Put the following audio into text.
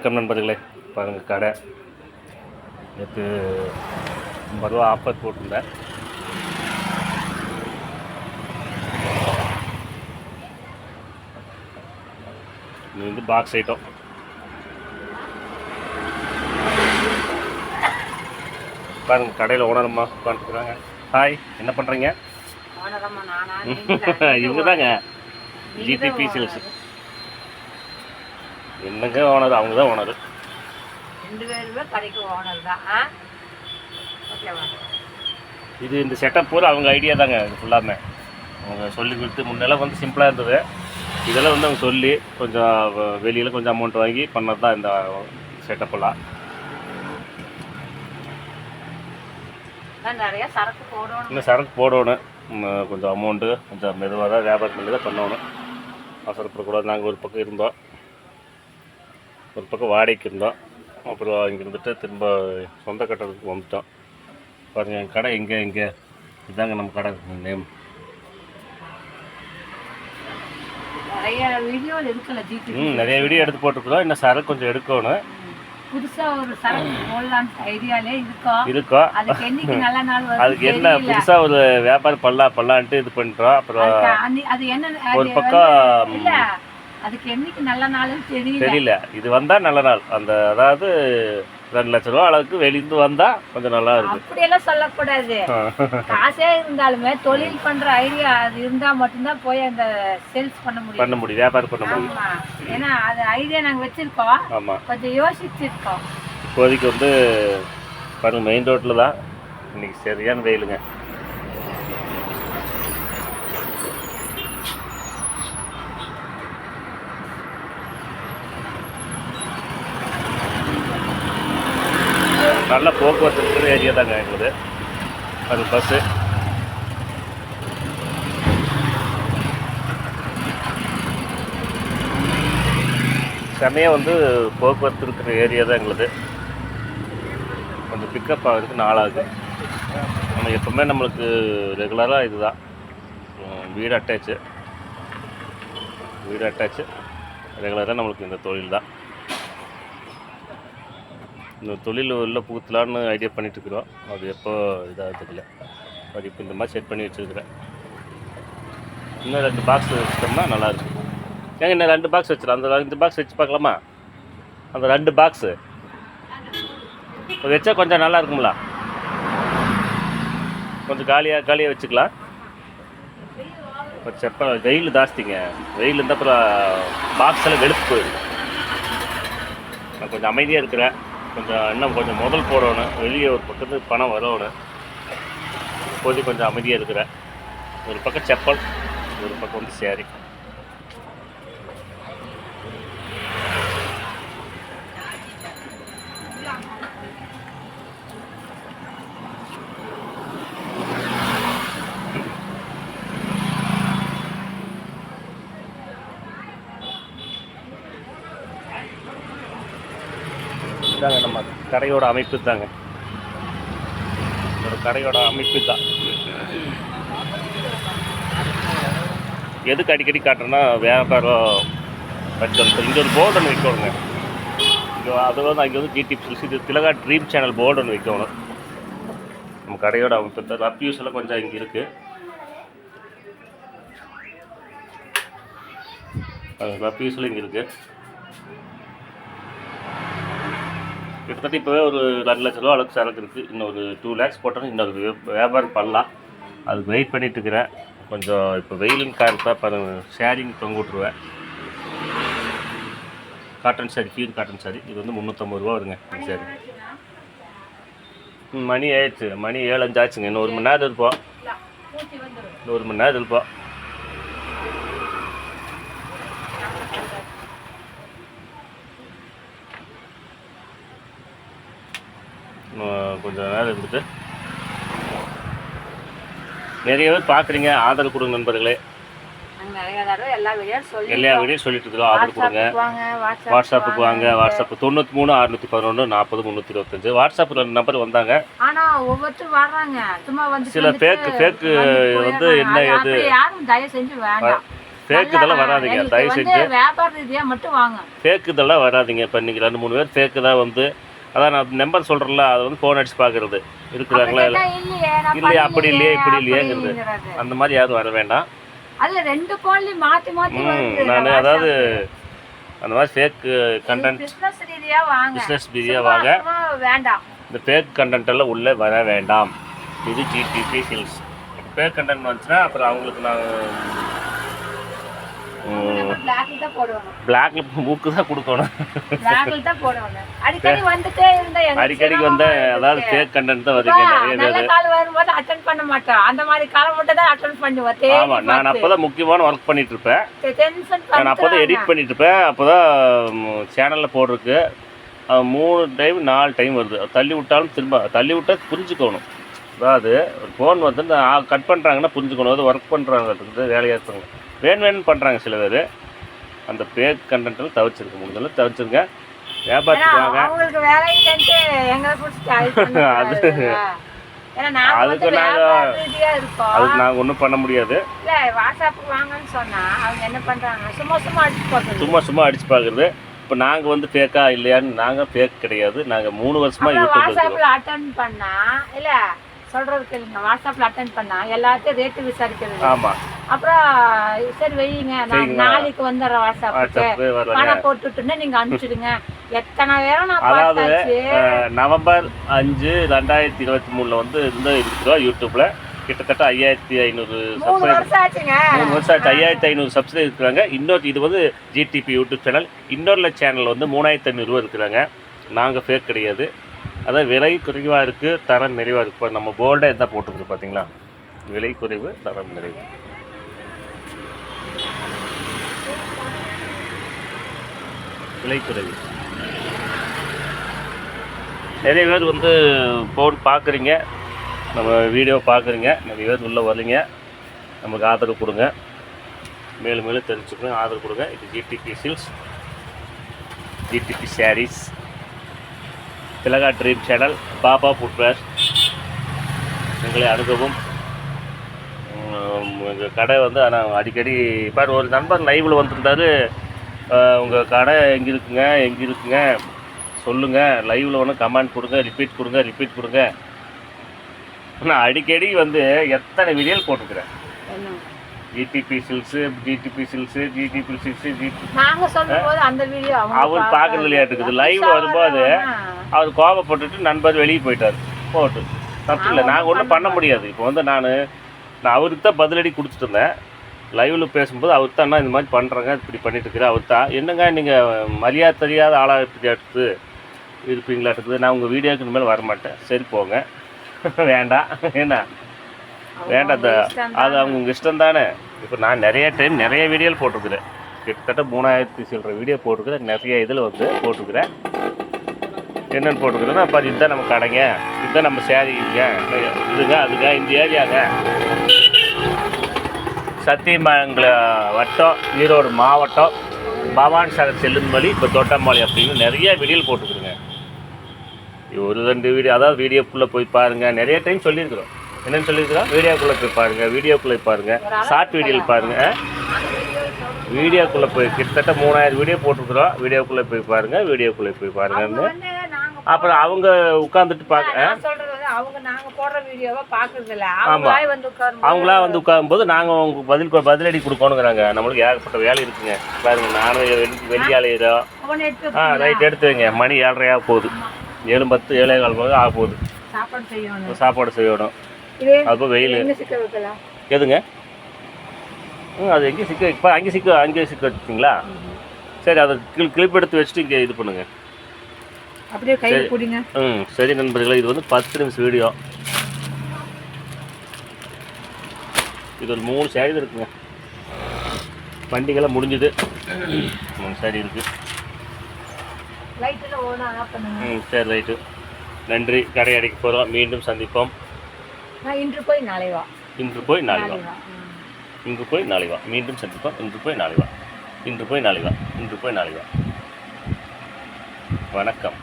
வணக்கம் நண்பர்களே. பாருங்கள் கடை நேற்று 50 ரூபா ஆஃபர் போட்டிருந்தேன். இது வந்து பாக்ஸ் ஐட்டம். பாருங்கள் கடையில் ஓனரம்மா உட்காந்துருக்குறாங்க. ஹாய், என்ன பண்ணுறீங்க? இவங்க தாங்க ஜிடிபி சேல்ஸ். என்னங்க ஓனர்? அவங்க தான் ஓனர். 2 பேருமே கடைக்கு ஓனர் தான். இது இந்த செட்டப் பூரா அவங்க ஐடியா தாங்க. இது ஃபுல்லாமே அவங்க சொல்லி கொடுத்து, முன்னெல்லாம் வந்து சிம்பிளாக இருந்தது. இதெல்லாம் வந்து அவங்க சொல்லி கொஞ்சம் வெளியில் கொஞ்சம் அமௌண்ட் வாங்கி பண்ணது தான் இந்த செட்டப்பெல்லாம். நிறைய சரக்கு போடணும். இன்னும் சரக்கு போடணும். கொஞ்சம் அமௌண்ட்டு கொஞ்சம் மெதுவாக தான் வியாபாரம் பண்ணி தான் பண்ணணும். அவசரப்படக்கூடாது. நாங்கள் ஒரு பக்கம் இருந்தோம், ஒரு பக்கம் வாடகைக்கு இருந்தோம். அப்புறம் இங்கே இருந்துட்டு திரும்ப சொந்த கட்டடத்துக்கு வந்துட்டோம். பாருங்கள் என் கடை இங்கே இதாங்க நம்ம கடை நேம். நிறைய வீடியோ எடுக்கல ஜிடி. நிறைய வீடியோ எடுத்து போட்டுருக்குறோம். இன்னும் சரக்கு கொஞ்சம் எடுக்கணும். புதுசா ஒரு சரக்கு போடலான்னு ஐடியாலே இருக்கோம். அதுக்கு என்னைக்கு நல்ல நாள் வருது, அதுக்கு என்ன புதுசாக ஒரு வியாபாரம் பண்ணலான்ட்டு இது பண்ணுறோம். அப்புறம் அது என்ன ஒரு பக்கம் இல்ல, அதுக்கு என்னைக்கு நல்ல நாள்னு தெரியல. இது வந்தால் நல்ல நாள். அதாவது 2 லட்ச ரூபா அளவுக்கு வெளியிருந்து வந்தால் கொஞ்சம் நல்லா இருக்கும். அப்படியெல்லாம் சொல்லக்கூடாது. காசே இருந்தாலுமே தொழில் பண்ற ஐடியா அது இருந்தா மட்டும்தான் போய் அந்த சேல்ஸ் பண்ண முடியும், வியாபாரம் பண்ண முடியும். ஏன்னா அது ஐடியா நாங்க வச்சிருக்கோம். ஆமாம், கொஞ்சம் யோசிச்சிருக்கோம். இப்போதைக்கு வந்து பாருங்க மெயின் ரோட்டில் தான். இன்னைக்கு சரியான வெயிலுங்க. நல்ல போக்குவரத்து இருக்கிற ஏரியா தாங்க எங்களுக்கு. அது பஸ்ஸு செமையாக வந்து போக்குவரத்து இருக்கிற ஏரியா தான் எங்களுக்கு. கொஞ்சம் பிக்கப் ஆகிறதுக்கு நாளாகுது. நம்ம எப்போவுமே நம்மளுக்கு ரெகுலராக இது தான். வீடு அட்டாச்சு ரெகுலராக நம்மளுக்கு இந்த தொழில் தான். இந்த தொழில் உள்ள புகுத்தலான்னு ஐடியா பண்ணிட்டுருக்குறோம். அது எப்போ இதாக தெரியல. அது இப்போ இந்த மாதிரி செட் பண்ணி வச்சுருக்குறேன். இன்னும் 2 பாக்ஸ் வச்சுட்டோம்னா நல்லாயிருக்கும். ஏங்க இன்னும் 2 பாக்ஸ் வச்சிடலாம். அந்த 2 பாக்ஸ் வச்சு பார்க்கலாமா? அந்த 2 பாக்ஸு வச்சா கொஞ்சம் நல்லா இருக்குங்களா? கொஞ்சம் காலியாக வச்சுக்கலாம். இப்போ செப்ப வெயில் ஜாஸ்திங்க. வெயில் இருந்தால் அப்புறம் பாக்ஸ் எல்லாம் வெளுத்து போயிடும். நான் கொஞ்சம் அமைதியாக இருக்கிறேன். இன்னும் கொஞ்சம் முதல் போடணும். வெளியே ஒரு பக்கத்துக்கு பணம் வரணும். இப்போதைக்கு கொஞ்சம் அமைதியாக இருக்கிறேன். ஒரு பக்கம் செப்பல், ஒரு பக்கம் வந்து சேரி. இதாங்க நம்ம கடையோட அமைப்பு தாங்க. ஒரு கடையோட அமைப்பு தான். எதுக்கு அடிக்கடி காட்டுறேன்னா வியாபாரம் வைக்கணும். இங்கே ஒரு போர்டு ஒன்று வைக்கணுங்க. அது வந்து அங்கே வந்து ஜிடிபி இது திலகா ட்ரீம் சேனல் போர்டு ஒன்று வைக்கணும். நம்ம கடையோட அமைப்பு தான். ரப்யூஸ் எல்லாம் கொஞ்சம் இங்கே இருக்குது. ரப்யூஸ்லாம் இங்கே இருக்குது. கிட்டத்தட்ட இப்போவே ஒரு 2 லட்ச ரூபா அளவுக்கு சரக்கு இருக்குது. இன்னும் ஒரு 2 lakhs போட்டோன்னா இன்னொரு வியாபாரம் பண்ணலாம். அதுக்கு வெயிட் பண்ணிட்டுருக்கிறேன். கொஞ்சம் இப்போ வெயிலின் காரணத்தான் பாருங்கள் ஷேரிங் தொங்க விட்ருவேன். Cotton sorry, pure cotton sorry. இது வந்து 350 ரூபா வருங்க இந்த சாரி. மணி ஆயிடுச்சு. மணி 7:05 ஆச்சுங்க. இன்னும் 1 மணி நேரம் இருப்போம். கொஞ்சம் நேரம் இருந்துட்டு நிறைய பேர் பார்க்குறீங்க. ஆதரவு கொடுங்க நண்பர்களே. எல்லா வீடியோ சொல்லிட்டு இருக்கிறோம். ஆதரவு கொடுங்க. வாட்ஸ்அப்புக்கு வாங்க. வாட்ஸ்அப் 93 611 40 325 வாட்ஸ்அப்பில் நம்பர் வந்தாங்க. சில ஃபேக்கு வந்து என்ன ஏது யாரும் தயவு செஞ்சு வேண்டாம். ஃபேக் இதெல்லாம் வராதிங்க, தயவு செஞ்சு வியாபார ரீதியாக மட்டும் வாங்க. ஃபேக் இதெல்லாம் வராதிங்க. இப்போ இன்றைக்கி 2-3 பேர் ஃபேக்கு தான் வந்து, அதான் நான் நம்பர் சொல்கிறேன்ல, அதை வந்து ஃபோன் அடிச்சு பார்க்குறது இருக்கிறாங்களா இல்லை, இல்லையா அப்படி இல்லையே இப்படி இல்லையேங்கிறது. அந்த மாதிரி யாரும் வர வேண்டாம். அதில் 2 ஃபோன்லையும் மாற்றி மாற்றி நான் அதாவது அந்த மாதிரி ஃபேக் கண்டென்ட் பிஸ்னஸ் ரீதியாக வாங்க, பிஸ்னஸ் ரீதியாக வாங்க, வேண்டாம். இந்த ஃபேக் கண்டென்ட் எல்லாம் உள்ளே வர வேண்டாம். இது ஜிடிபி சில்க்ஸ். ஃபேக் கண்டென்ட் வந்துச்சுன்னா அப்புறம் அவங்களுக்கு நான் பிளாக்ல புக்கு தான் கொடுக்கணும். அடிக்கடிக்கு வந்த அதாவது ஃபேக் கண்டென்ட் தான் வருது. ஆமா, நான் அப்பதான் முக்கியமான ஒர்க் பண்ணிட்டு இருப்பேன். நான் அப்பதான் எடிட் பண்ணிட்டு இருப்பேன். அப்பதான் சேனல்ல போடுறதுக்கு 3 டைம் 4 டைம் வருது. தள்ளி விட்டாலும் திரும்ப தள்ளி விட்டா புரிஞ்சுக்கணும். அதாவது ஒரு ஃபோன் வந்து கட் பண்ணுறாங்கன்னா புரிஞ்சுக்கணும். அது ஒர்க் பண்ணுறாங்க, வேலையாக இருப்பாங்க, வேணும்னு பண்ணுறாங்க சில பேர். அந்த ஃபேக் கண்டென்ட்லாம் தவிர்த்துருக்க முடிஞ்சல தவிர்த்துருங்க. வியாபாரத்துக்கு வாங்க. அதுக்கு நாங்கள் ஒன்றும் பண்ண முடியாது. சும்மா அடிச்சு பார்க்குறது. இப்போ நாங்கள் வந்து ஃபேக்கா இல்லையான்னு, நாங்கள் ஃபேக் கிடையாது. நாங்கள் 3 வருஷமாக யூடியூப்ல அட்டெண்ட் பண்ணா இல்லை சொல்றது கேளுங்க. வாட்ஸ்அப்ல அட்டென்ட் பண்ணா எல்லாத்தையும் ரேட்டு விசாரிக்கிறது. ஆமா, அப்புறம் சரி வையுங்க, நான் நாளைக்கு வந்துடுறேன் வாட்ஸ்அப்புக்கு, பணம் போட்டுட்டுன்னு நீங்க அனுப்பிச்சிடுங்க. எத்தனை பேரும் நான் பார்த்தாச்சு. நவம்பர் 5, 2023 வந்து இருக்கிறோம் யூடியூப்ல. கிட்டத்தட்ட 5500 சப்ஸ்கிரைபர். 3 வருஷம் ஆச்சு. 5500 சப்ஸ்கிரைபர் இருக்கிறாங்க. இன்னொரு இது வந்து ஜிடிபி யூடியூப் சேனல். இன்னொரு சேனல் வந்து 3500 இருக்கிறாங்க. நாங்கள் ஃபேக் கிடையாது. அதான் விலை குறைவாக இருக்குது, தரம் நிறைவாக இருக்குது. இப்போ நம்ம போல்டாக எதாவது போட்டுருக்கு பார்த்தீங்களா, விலை குறைவு தரம் நிறைவு. விலை குறைவு. நிறைய பேர் வந்து ஃபோன் பார்க்குறீங்க, நம்ம வீடியோ பார்க்குறீங்க, நிறைய பேர் உள்ளே வரீங்க. நமக்கு ஆதரவு கொடுங்க, மேலும் மேலும் தெரிஞ்சுக்கணும், ஆதரவு கொடுங்க. இது ஜிடிபி சில்க்ஸ், ஜிடிபி சாரீஸ், திலகா ட்ரீம் சேனல், பாபா ஃபுட்வேர். எங்களை அணுகவும். எங்கள் கடை வந்து ஆனால் அடிக்கடி இப்போ ஒரு நண்பர் லைவில் வந்துருந்தார். உங்கள் கடை எங்கே இருக்குங்க சொல்லுங்கள், லைவில் ஒன்று கமெண்ட் கொடுங்க, ரிப்பீட் கொடுங்க. நான் அடிக்கடி வந்து எத்தனை வீடியோ போட்டுக்கிறேன். ஜிடிபி சில்க்ஸு அவர் பார்க்கறது இல்லையா இருக்குது. லைவ்ல வரும்போது அவர் கோபப்பட்டுட்டு நண்பர் வெளியே போயிட்டார். போட்டு தப்பு இல்லை, நாங்கள் ஒன்றும் பண்ண முடியாது. இப்போ வந்து நான் அவருக்கு தான் பதிலடி கொடுத்துட்டு இருந்தேன். லைவில் பேசும்போது அவர் தான் இந்த மாதிரி பண்ணுறாங்க, இப்படி பண்ணிட்டு இருக்கிறேன். அவர் தான் என்னங்க நீங்கள் மரியாதை தெரியாத ஆளாக இப்படி எடுத்து இருப்பீங்களாட்டுக்குது, நான் உங்கள் வீடியோக்கு இனிமேல் வரமாட்டேன். சரி போங்க, வேண்டாம். என்ன வேண்டாம், அது அவங்க இஷ்டம் தானே. இப்போ நான் நிறைய டைம் நிறைய வீடியோவில் போட்டிருக்கிறேன். கிட்டத்தட்ட 3000 சில்லற வீடியோ போட்டிருக்கிறேன். நிறைய இதில் வந்து போட்டிருக்கிறேன். என்னென்னு போட்டிருக்கிறேன்னா, அப்போ இதுதான் நம்ம கடைங்க, இதுதான் நம்ம சேரீங்க, இதுங்க அதுங்க, இந்த ஏரியாங்க சத்தியமங்கல வட்டம், ஈரோடு மாவட்டம், பவான் சாகர் செல்லும் வழி, இப்போ தோட்டம்பாளி அப்படின்னு நிறைய வீடியோவில் போட்டுக்கிறேங்க. ஒரு 2 வீடியோ, அதாவது வீடியோக்குள்ளே போய் பாருங்கள். நிறைய டைம் சொல்லியிருக்கிறோம். என்னென்னு சொல்லியிருக்கிறோம், வீடியோக்குள்ளே போய் பாருங்கள், ஷார்ட் வீடியோவில் பாருங்கள். வீடியோக்குள்ளே போய் கிட்டத்தட்ட 3000 வீடியோ போட்டிருக்கிறோம். வீடியோக்குள்ளே போய் பாருங்கன்னு அப்புறம் அவங்க உட்காந்துட்டு அவங்களா வந்து உட்காரும்போது நாங்கள் உங்களுக்கு பதிலடி கொடுக்கணுங்கிறாங்க. நம்மளுக்கு ஏகப்பட்ட வேலை இருக்குங்க. பாருங்க, நானும் வெளியாளையிறோம். ரைட் எடுத்து வைங்க. மணி 7:30 போகுது, 7:10 7:15 ஆக போகுது. சாப்பாடு செய்யணும். அப்போ வெயில் எதுங்க, அது எங்கேயும் சிக்க, இப்போ அங்கேயே சிக்க வச்சுட்டிங்களா? சரி, அதை கிளிப் எடுத்து வச்சுட்டு இங்கே இது பண்ணுங்க. அப்படியே கையில் பிடிங்க. சரி நண்பர்களே, இது வந்து 10 நிமிஷம் வீடியோ. இது ஒரு 3 சாரி இருக்குங்க. வண்டிகள்லாம் முடிஞ்சுது. 3 சாரி இருக்குது. சரி ரைட்டு. நன்றி. கடை அடைக்க போகிறோம். மீண்டும் சந்திப்போம். இன்று போய் நாளை வா. மீண்டும் சந்திப்போம். இன்று போய் நாளை வா. வணக்கம்.